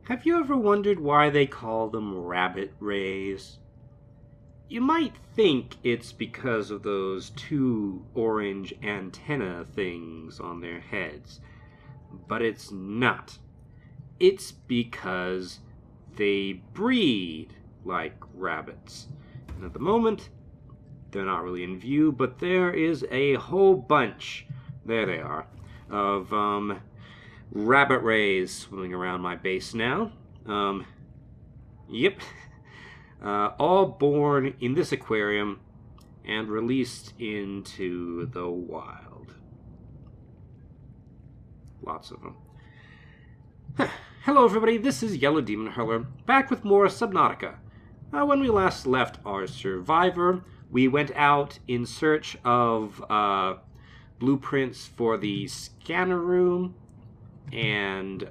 Have you ever wondered why they call them rabbit rays? You might think it's because of those two orange antenna things on their heads, but it's not. It's because they breed like rabbits. And at the moment, they're not really in view, but there is a whole bunch, there they are, of rabbit rays swimming around my base now. Yep. All born in this aquarium and released into the wild. Lots of them. Hello everybody, this is YellowDemonHurlr, back with more Subnautica. When we last left our survivor, we went out in search of blueprints for the scanner room and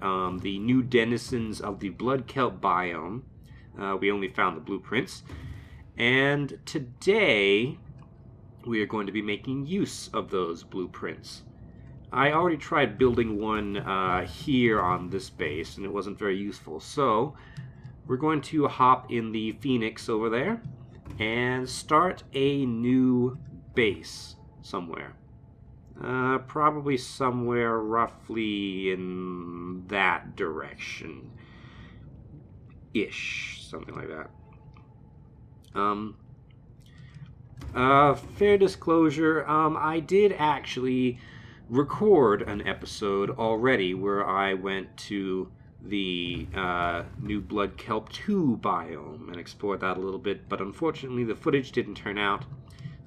the new denizens of the Blood Kelp biome. We only found the blueprints. And today, we are going to be making use of those blueprints. I already tried building one here on this base, and it wasn't very useful. So, we're going to hop in the Phoenix over there and start a new base somewhere. Probably somewhere roughly in that direction. Ish, something like that. Fair disclosure, I did actually record an episode already where I went to the new Blood Kelp 2 biome and explored that a little bit, but unfortunately the footage didn't turn out,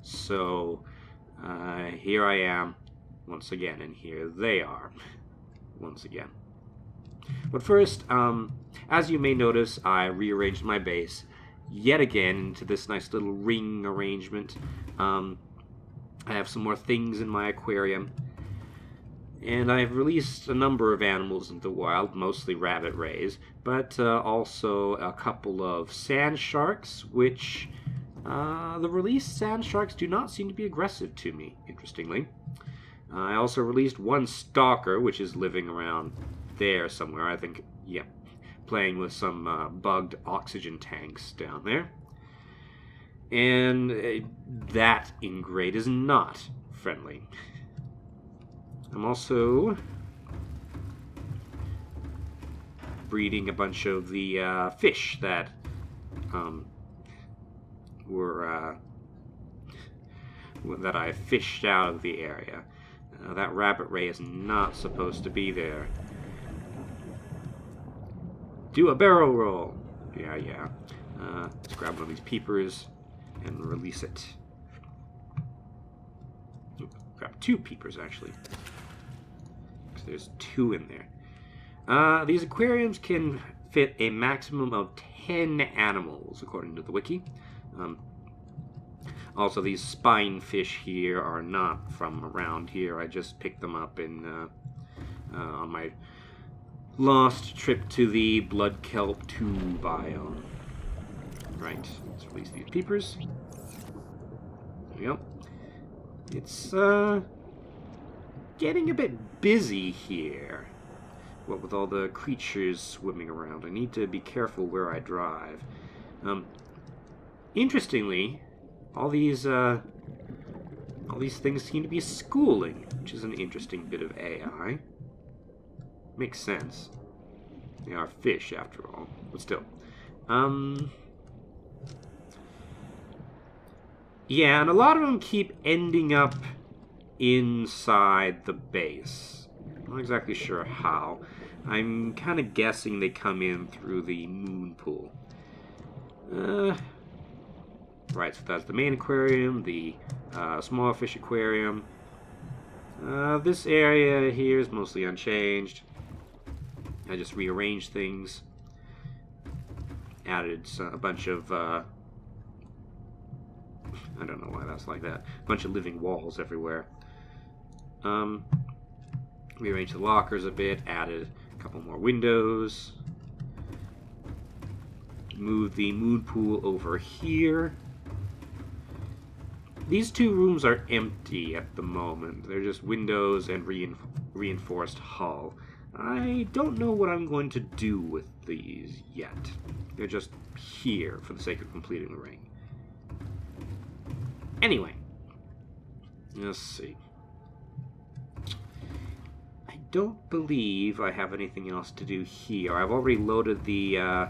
so here I am once again, and here they are once again. But first, as you may notice, I rearranged my base yet again into this nice little ring arrangement. I have some more things in my aquarium, and I've released a number of animals into the wild, mostly rabbit rays, but also a couple of sand sharks, which the released sand sharks do not seem to be aggressive to me, interestingly. I also released one stalker, which is living around there somewhere, I think, yeah, playing with some bugged oxygen tanks down there. And that ingrate is not friendly. I'm also breeding a bunch of the fish that that I fished out of the area. That rabbit ray is not supposed to be there. Do a barrel roll. Yeah. Let's grab one of these peepers and release it. Oop, grab two peepers, actually. Because there's two in there. These aquariums can fit a maximum of 10 animals, according to the wiki. Also, these spine fish here are not from around here. I just picked them up in on my last trip to the Blood Kelp 2 biome. Right, let's release these peepers. There we go. It's getting a bit busy here. What with all the creatures swimming around. I need to be careful where I drive. Interestingly, all these things seem to be schooling, which is an interesting bit of AI. Makes sense. They are fish, after all. But still. Yeah, and a lot of them keep ending up inside the base. I'm not exactly sure how. I'm kind of guessing they come in through the moon pool. Right, so that's the main aquarium, the small fish aquarium. This area here is mostly unchanged. I just rearranged things. Added a bunch of, I don't know why that's like that. A bunch of living walls everywhere. Rearranged the lockers a bit, added a couple more windows. Moved the moon pool over here. These two rooms are empty at the moment. They're just windows and reinforced hull. I don't know what I'm going to do with these yet. They're just here for the sake of completing the ring. Anyway, let's see. I don't believe I have anything else to do here. I've already loaded the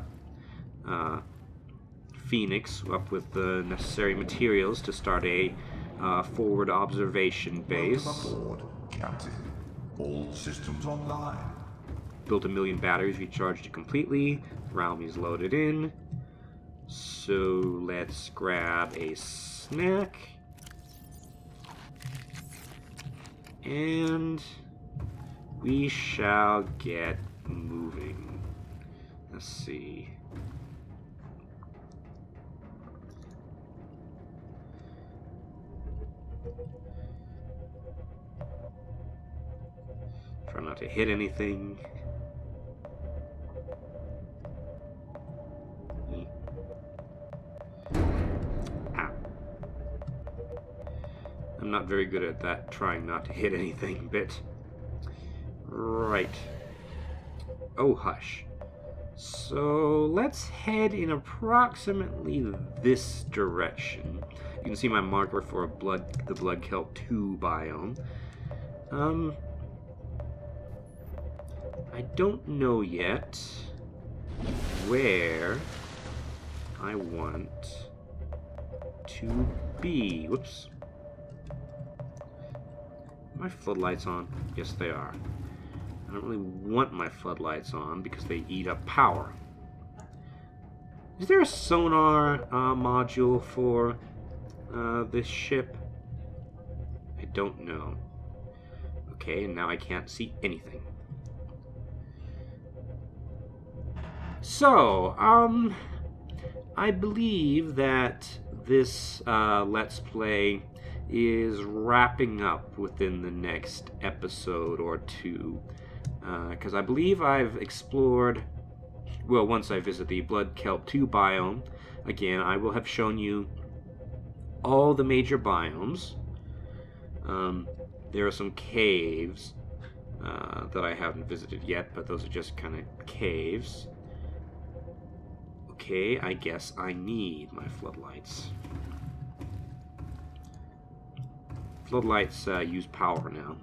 Phoenix up with the necessary materials to start a forward observation base. Welcome aboard, Captain. All systems online. Built 1 million batteries, recharged it completely. Realm is loaded in. So let's grab a snack. And we shall get moving. Let's see. Try not to hit anything. Ow. I'm not very good at that, trying not to hit anything bit. Right. Oh, hush. So let's head in approximately this direction. You can see my marker for the Blood Kelp 2 biome. I don't know yet where I want to be. Whoops. Are my floodlights on? Yes, they are. I don't really want my floodlights on because they eat up power. Is there a sonar module for this ship? I don't know. Okay, and now I can't see anything. So, I believe that this Let's Play is wrapping up within the next episode or two. Because I believe I've explored, well, once I visit the Blood Kelp 2 biome, again, I will have shown you all the major biomes. There are some caves that I haven't visited yet, but those are just kind of caves. Okay, I guess I need my floodlights. Floodlights use power now,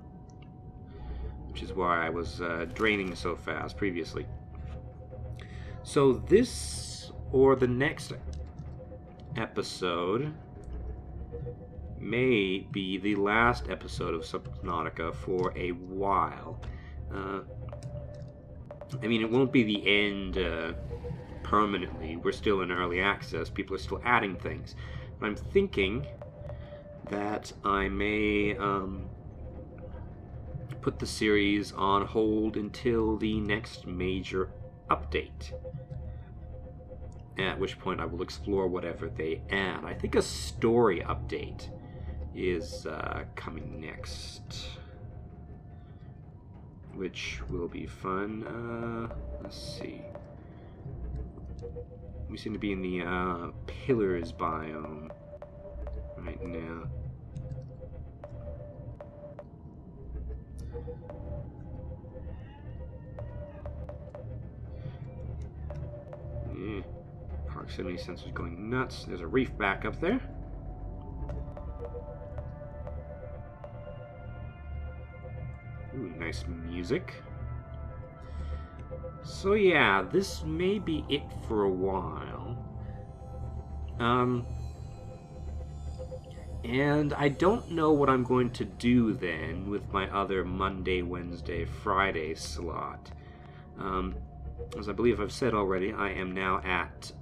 which is why I was draining so fast previously. So this, or the next episode, may be the last episode of Subnautica for a while. I mean, it won't be the end permanently. We're still in early access. People are still adding things. But I'm thinking that I may put the series on hold until the next major update, at which point I will explore whatever they add. I think a story update is coming next, which will be fun. Let's see. We seem to be in the Pillars biome right now. Proximity sensors going nuts. There's a reef back up there. Ooh, nice music. So yeah, this may be it for a while. And I don't know what I'm going to do then with my other Monday, Wednesday, Friday slot. As I believe I've said already, I am now at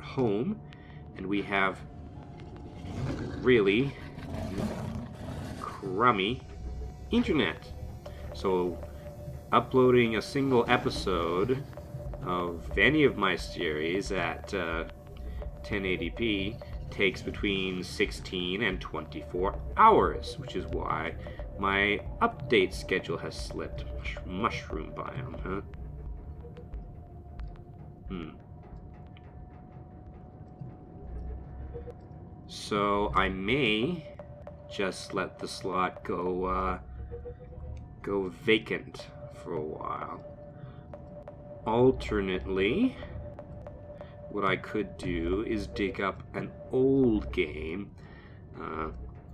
home, and we have really crummy internet. So uploading a single episode of any of my series at 1080p takes between 16 and 24 hours, which is why my update schedule has slipped. Mushroom biome, huh? So I may just let the slot go vacant for a while. Alternately, what I could do is dig up an old game.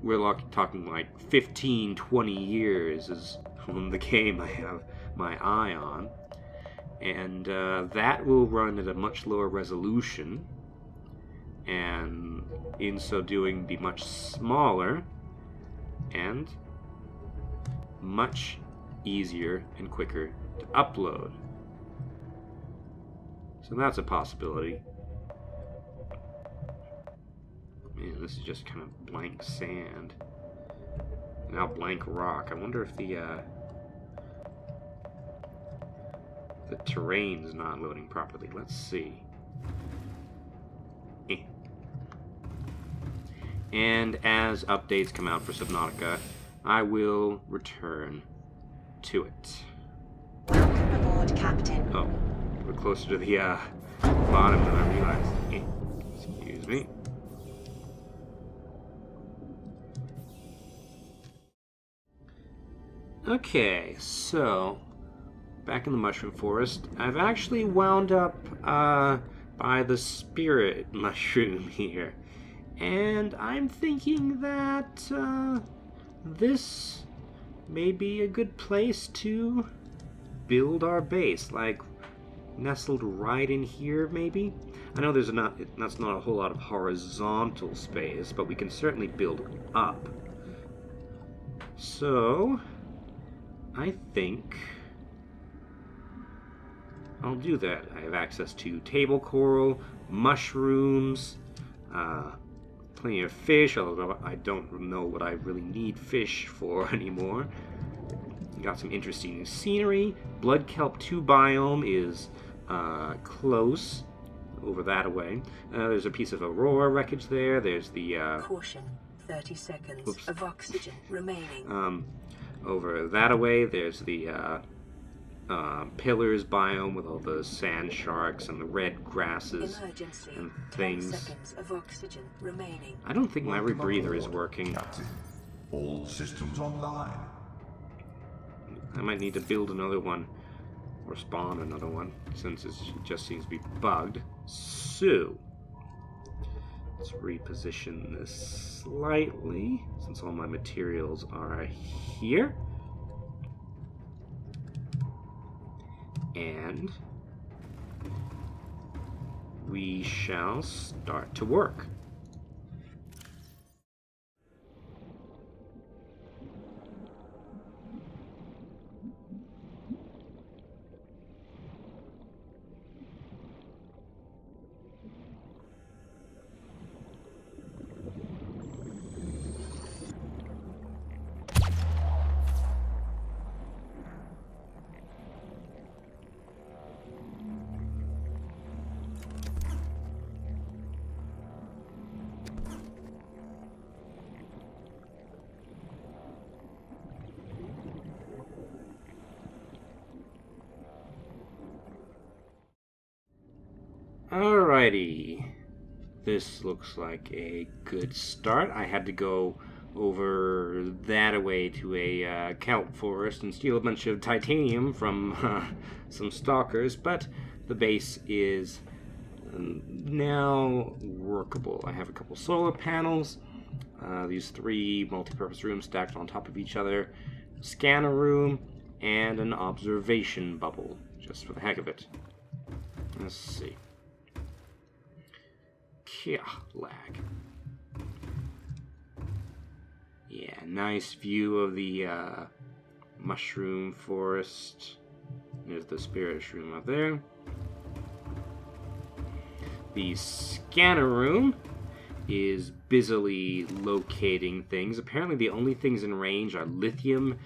We're talking like 15, 20 years is the game I have my eye on. And that will run at a much lower resolution, and in so doing be much smaller and much easier and quicker to upload. So that's a possibility. Man, this is just kind of blank sand. Now blank rock. I wonder if the terrain's not loading properly. Let's see. And as updates come out for Subnautica, I will return to it. Welcome aboard, Captain. Oh, we're closer to the bottom than I realized. Excuse me. Okay, so back in the mushroom forest, I've actually wound up by the spirit mushroom here. And I'm thinking that this may be a good place to build our base, like nestled right in here, maybe. I know that's not a whole lot of horizontal space, but we can certainly build up. So I think I'll do that. I have access to table coral, mushrooms, plenty of fish, although I don't know what I really need fish for anymore. Got some interesting scenery. Blood Kelp 2 biome is close, over that away. There's a piece of Aurora wreckage there. There's the... Caution, 30 seconds of oxygen remaining. Over that away, there's the Pillars biome with all the sand sharks and the red grasses and things. 10 seconds of oxygen remaining. I don't think my rebreather is working. Captain, all systems online. I might need to build another one or spawn another one since it just seems to be bugged. So let's reposition this slightly since all my materials are here. And we shall start to work. Alrighty, this looks like a good start. I had to go over that away to a kelp forest and steal a bunch of titanium from some stalkers, but the base is now workable. I have a couple solar panels, these 3 multi-purpose rooms stacked on top of each other, scanner room, and an observation bubble, just for the heck of it. Let's see. Yeah, lag. Yeah, nice view of the mushroom forest. There's the spirit room up there. The scanner room is busily locating things. Apparently the only things in range are lithium,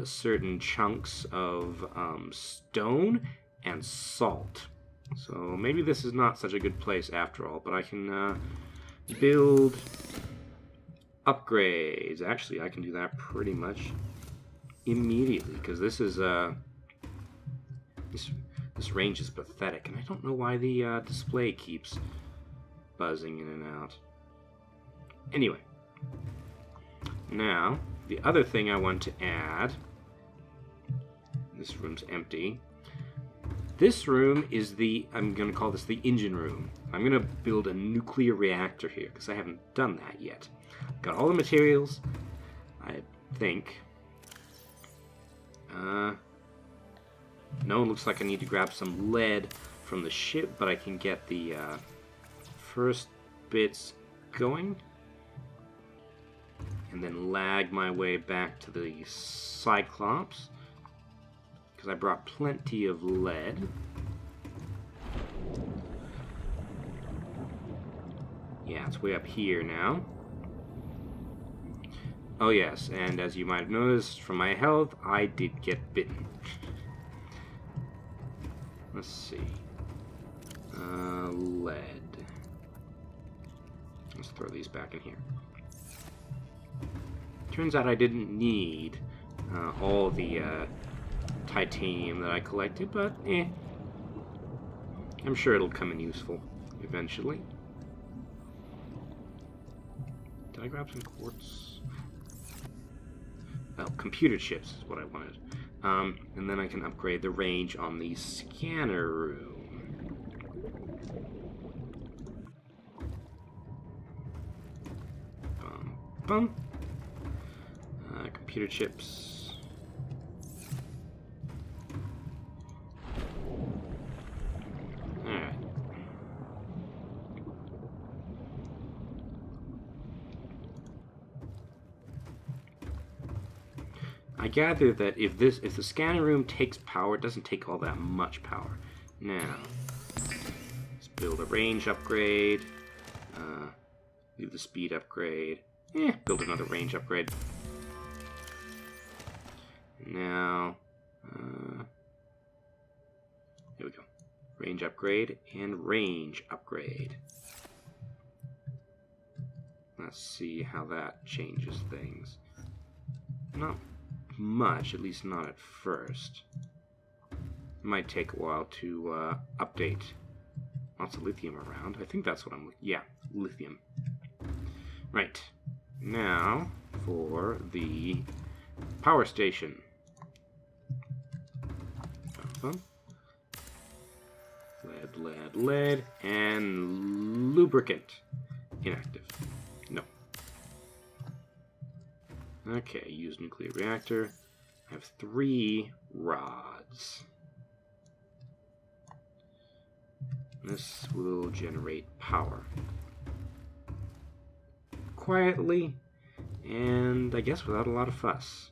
certain chunks of stone, and salt. So maybe this is not such a good place after all, but I can build upgrades. Actually, I can do that pretty much immediately, because this is this range is pathetic, and I don't know why the display keeps buzzing in and out. Anyway, now the other thing I want to add This room's empty. This room is I'm going to call this the engine room. I'm going to build a nuclear reactor here, because I haven't done that yet. Got all the materials, I think. No, it looks like I need to grab some lead from the ship, but I can get the first bits going. And then lag my way back to the Cyclops, because I brought plenty of lead. Yeah, it's way up here now. Oh yes, and as you might have noticed from my health, I did get bitten. Let's see. Lead. Let's throw these back in here. Turns out I didn't need all the titanium that I collected, but I'm sure it'll come in useful eventually. Did I grab some quartz? Oh, computer chips is what I wanted. And then I can upgrade the range on the scanner room. Bum. Computer chips. Alright. I gather that if the scanner room takes power, it doesn't take all that much power. Now, let's build a range upgrade. Leave the speed upgrade. Build another range upgrade. Now, here we go. Range upgrade and range upgrade. Let's see how that changes things. Not much, at least not at first. It might take a while to update. Lots of lithium around. I think that's what I'm looking. Yeah, lithium. Right. Now for the power station. Lead, and lubricant. Inactive. No. Okay, use nuclear reactor. I have 3 rods. This will generate power. Quietly, and I guess without a lot of fuss.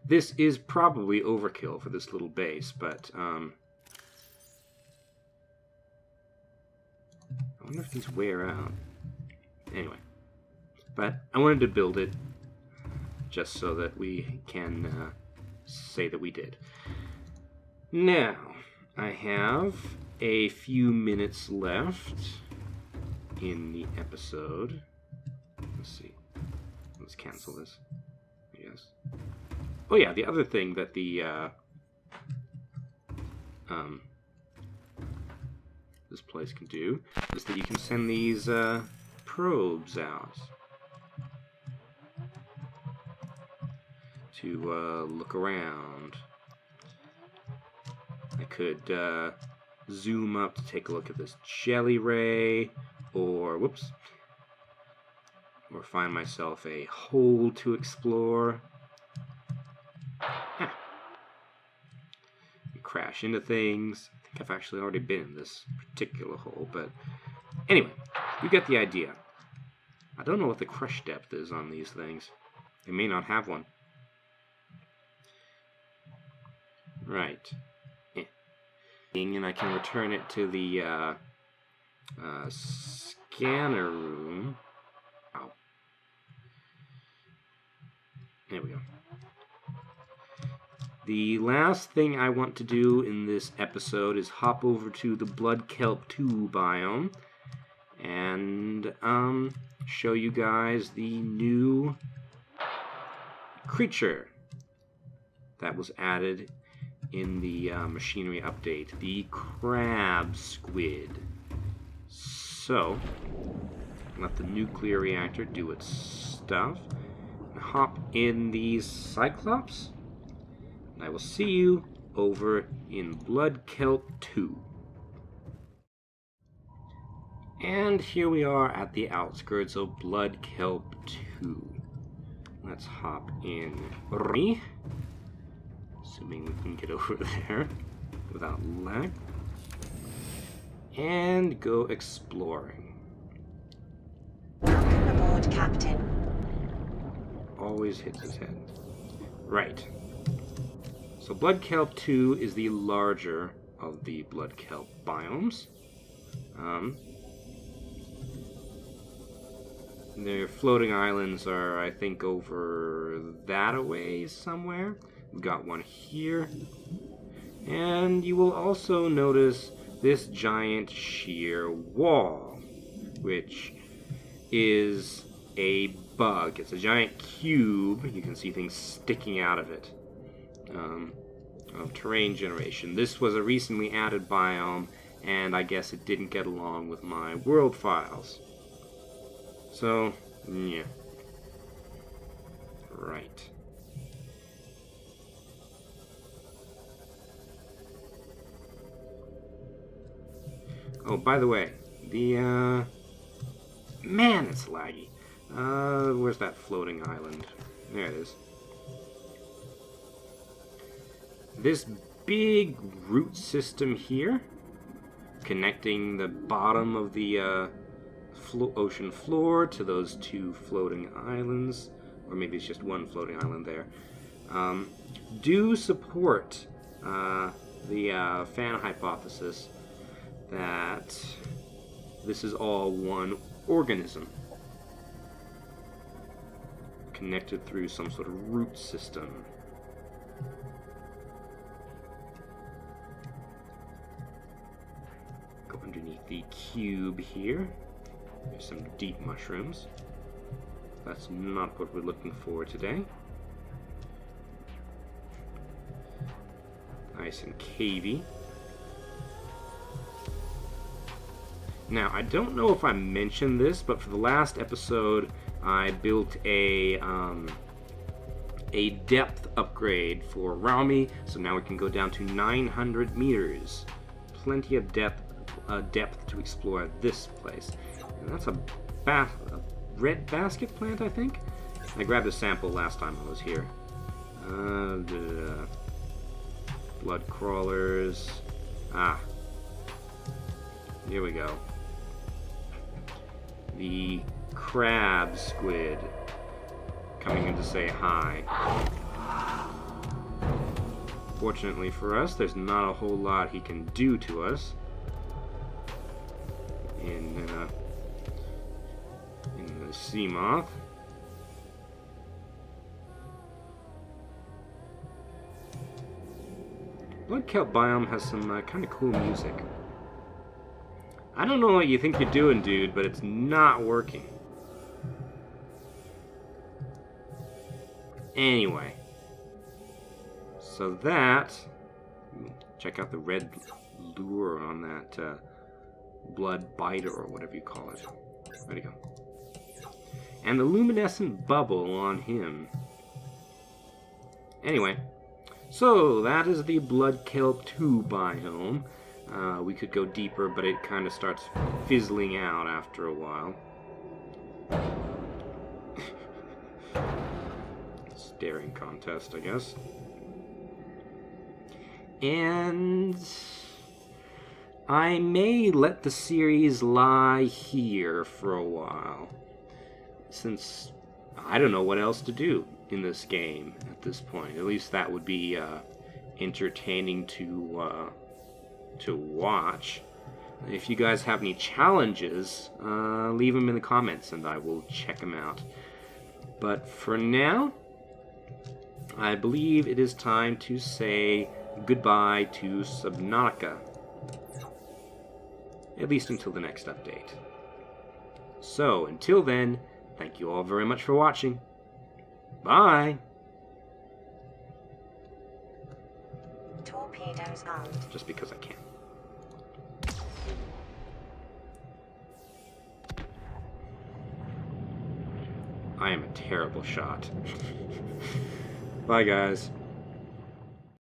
This is probably overkill for this little base, but I wonder if these wear out. Anyway, but I wanted to build it just so that we can say that we did. Now, I have a few minutes left in the episode. Let's see. Let's cancel this, I guess. Oh yeah, the other thing that the this place can do is that you can send these probes out to look around. I could zoom up to take a look at this jelly ray, or whoops, or find myself a hole to explore. Crash into things. I think I've actually already been in this particular hole, but anyway, you get the idea. I don't know what the crush depth is on these things. They may not have one. Right. And I can return it to the scanner room. Ow. There we go. The last thing I want to do in this episode is hop over to the Blood Kelp 2 biome and show you guys the new creature that was added in the machinery update, the crab squid. So, let the nuclear reactor do its stuff and hop in these Cyclops. I will see you over in Blood Kelp 2. And here we are at the outskirts of Blood Kelp 2. Let's hop in, assuming we can get over there without lag, and go exploring. Welcome aboard, Captain. Always hits his head. Right. So Blood Kelp 2 is the larger of the Blood Kelp biomes. Their floating islands are, I think, over that a ways somewhere. We've got one here. And you will also notice this giant sheer wall, which is a bug. It's a giant cube. You can see things sticking out of it. Of terrain generation. This was a recently added biome, and I guess it didn't get along with my world files. So, yeah. Right. Oh, by the way, the, man, it's laggy. Where's that floating island? There it is. This big root system here, connecting the bottom of the, ocean floor to those two floating islands, or maybe it's just one floating island there, do support the fan hypothesis that this is all one organism connected through some sort of root system. Go underneath the cube here. There's some deep mushrooms. That's not what we're looking for today. Nice and cavey. Now, I don't know if I mentioned this, but for the last episode, I built a depth upgrade for Raumi, so now we can go down to 900 meters. Plenty of depth to explore this place. And that's a red basket plant, I think? I grabbed a sample last time I was here. Blood crawlers. Ah. Here we go. The crab squid coming in to say hi. Fortunately for us, there's not a whole lot he can do to us in the sea moth. Blood Kelp biome has some kind of cool music. I don't know what you think you're doing, dude, but it's not working. Anyway. So that... Check out the red lure on that blood biter, or whatever you call it. Where'd it go? And the luminescent bubble on him. Anyway. So, that is the Blood Kelp 2 biome. We could go deeper, but it kind of starts fizzling out after a while. Staring contest, I guess. And I may let the series lie here for a while, since I don't know what else to do in this game at this point. At least that would be entertaining to watch. If you guys have any challenges, leave them in the comments and I will check them out. But for now, I believe it is time to say goodbye to Subnautica. At least until the next update. So, until then, thank you all very much for watching. Bye! Torpedoes armed. Just because I can. I am a terrible shot. Bye, guys.